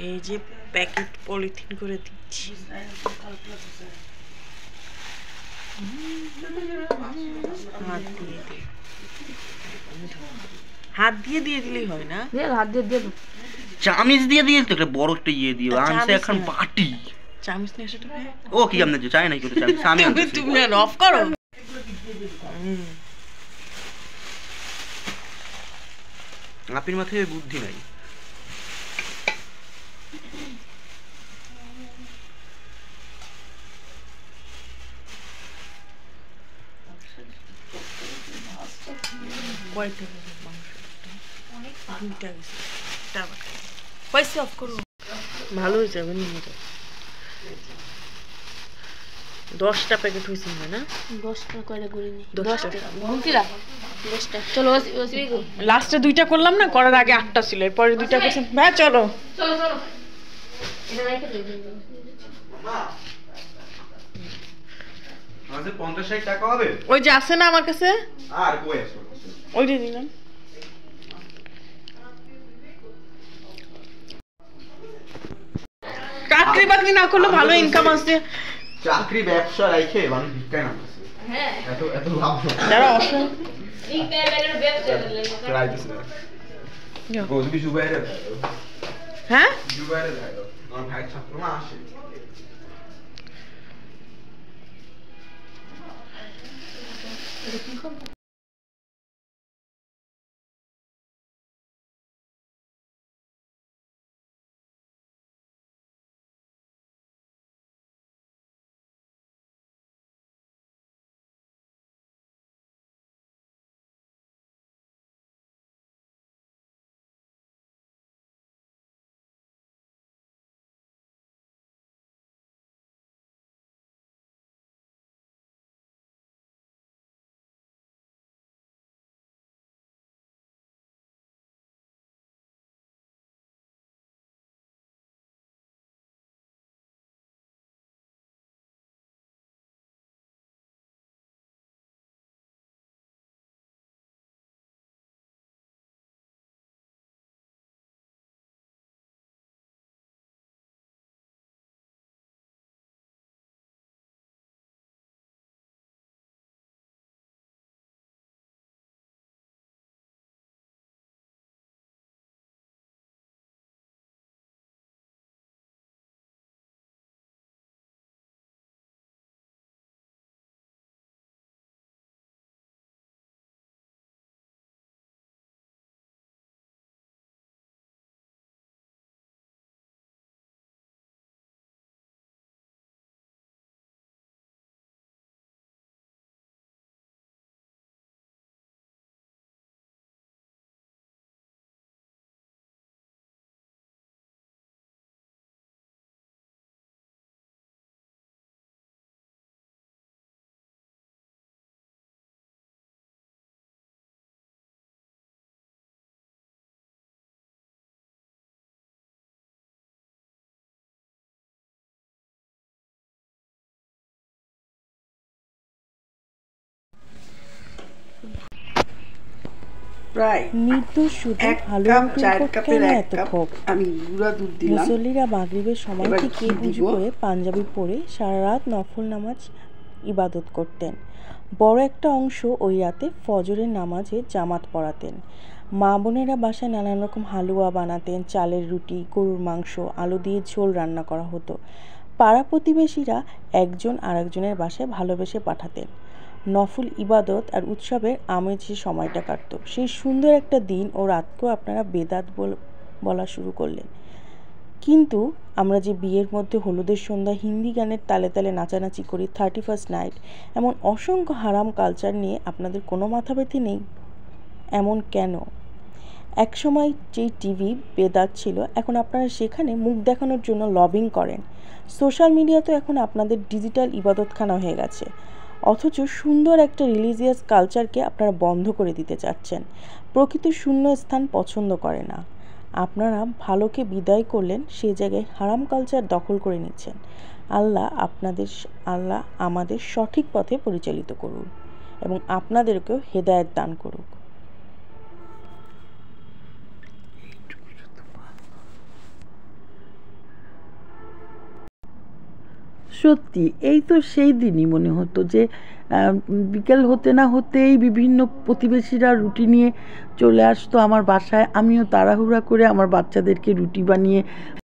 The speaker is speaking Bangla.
এই যে প্যাকেট পলিথিন করে দিচ্ছি। হাত দিয়ে দিয়ে দিলেই হয় না? হাত দিয়ে দিয়ে চামিচ দিয়ে দিয়ে তো একটা বড় একটা ইয়ে দিও আনছে এখন বাটি চামিচ নিয়ে সেটা ও কি আপনি চাই না কি চামিচ আমি আনছি তুমি অফ করো। আপির মাথায় বুদ্ধি নাই। ভালো হয়েছে 10টা প্যাকেট হয়েছে না? 10টা কয়টা করে নি? 10টা। চলো লাস্টে 2টা করলাম না, করার আগে 8টা ছিল, এরপরে 2টা করছেন। ভাই চলো চলো চলো এটা রেখে দেই। আমাদের 50-60 টাকা হবে। ওই যে আছে না আমার কাছে, আর কই আছে? ওই দিয়ে দিলাম। চাকরি বাকরি না করলে ভালো ইনকাম আছে। চাকরি ব্যবসা রাখে মানুষ ভিক্ষায় নামছে। হ্যাঁ এত এত লাভ যারা অসহায় ভিক্ষায় বাইরে ব্যবসা করে রাইতেছে না ও তুমি সুবাইরে হ্যাঁ সুবাইরে দাও আমার ভাই ছাত্র না আসে প্রায় নির্দোষ শুধু ভালো কেন এত ক্ষোভ? আমি গুঁড়া দুধ দিলাম। মুসল্লিরা মাগরিবের সময় থেকে উজু করে পাঞ্জাবি পরে সারা রাত নফল নামাজ ইবাদত করতেন। বড় একটা অংশ ওই রাতে ফজরের নামাজে জামাত পড়াতেন। মা বোনেরা বাসায় নানান রকম হালুয়া বানাতেন, চালের রুটি, গরুর মাংস, আলু দিয়ে ঝোল রান্না করা হতো। পাড়া প্রতিবেশীরা একজন আরেকজনের বাসায় ভালোবেসে পাঠাতেন। নফল ইবাদত আর উৎসবের আমেজে সময়টা কাটত। সেই সুন্দর একটা দিন ও রাতকেও আপনারা বেদাত বলা শুরু করলেন। কিন্তু আমরা যে বিয়ের মধ্যে হলুদের সন্ধ্যা, হিন্দি গানের তালে তালে নাচানাচি করি, 31st নাইট, এমন অসংখ্য হারাম কালচার নিয়ে আপনাদের কোনো মাথাব্যথা নেই? এমন কেন? একসময় যেই টিভি বেদাত ছিল, এখন আপনারা সেখানে মুখ দেখানোর জন্য লবিং করেন। সোশ্যাল মিডিয়া তো এখন আপনাদের ডিজিটাল ইবাদতখানা হয়ে গেছে, অথচ সুন্দর একটা রিলিজিয়াস কালচারকে আপনারা বন্ধ করে দিতে চাচ্ছেন। প্রকৃত শূন্য স্থান পছন্দ করে না। আপনারা ভালোকে বিদায় করলেন, সে জায়গায় হারাম কালচার দখল করে নিচ্ছেন। আল্লাহ আমাদের সঠিক পথে পরিচালিত করুন এবং আপনাদেরকেও হেদায়েত দান করুক। সত্যি এই তো সেই দিনই মনে হতো যে বিকেল হতে না হতেই বিভিন্ন প্রতিবেশীরা রুটি নিয়ে চলে আসতো আমার বাসায়। আমিও তাড়াহুড়া করে আমার বাচ্চাদেরকে রুটি বানিয়ে